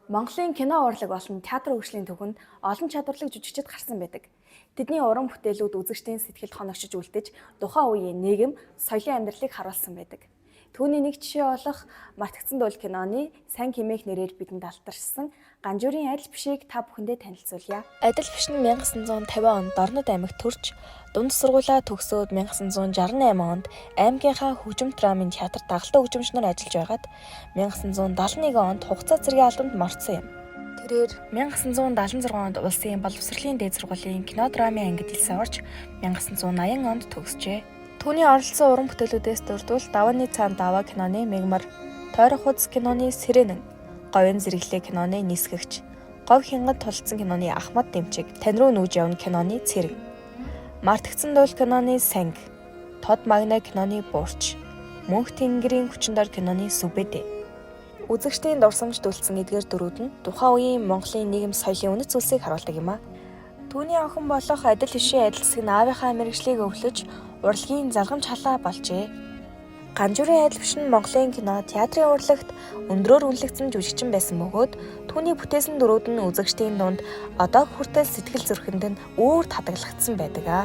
Монголын кино урлаг болон театр хөгжлийн төвөнд олон чадварлаг жүжигчид гарсан байдаг. Тэдний уран бүтээлүүд үзэгчдийн сэтгэлд хоногчиж үлдэж, тухайн үеийн нийгэм, соёлын амьдралыг харуулсан байдаг. Түүний нэг жишээ болох Мартагдсан дуул киноны Сайн хэмээх нэрээр бидэнд алтарсан Ганжуурын адил бишийг та бүхэндээ танилцуулъя. Адил биш нь 1950 онд Дорнод аймагт төрж, дунд сургуулаа төгсөөд 1968 онд аймгийнхаа хөгжим драмын театрт дагалдаа хөгжимчнөр ажиллаж байгаад 1971 онд хугацаа цэргийн албанд морцсон юм. Тэрээр 1976 онд улсын боловсролын дээд сургуулийн кино драмын ангид хэлсэн орж 1980 онд төгсжээ. Түүний оролцсон уран бүтээлүүдээс дурдвал Давааны цаанд даваа киноны Мегмар, Тойрох хуудас киноны Сиренэн, Говийн зэрэглээ киноны Нисгэгч, Говь хянгад тулцсан киноны Ахмад дэмчиг, Тань руу нүүж явна киноны Цэрэг, Мартагдсан дуул киноны Санги, Тод Магна киноны Буурч, Мөнх тэнгэрийн хүчин дор киноны Сүбэдэ. Үзэгчдийн дурсамж дүлцсэн эдгээр дөрүүд нь тухайн үеийн Монголын нийгэм соёлын үнэт зүйлсийг харуулдаг юм а. Түүний охин болох адил бишийн адилсаг наавынхаа мэргэжлийг өвлөж урлагийн залгамж халаа болжээ. Ганжуурын адил биш нь Монголын кино, театрын урлагт өндрөөр үнэлэгдсэн жүжигчин байсан бөгөөд түүний бүтээсэн дөрүүд нь үзэгчдийн дунд одоо хүртэл сэтгэл зүрхэнд нь өөр татаглагдсан байдаг аа.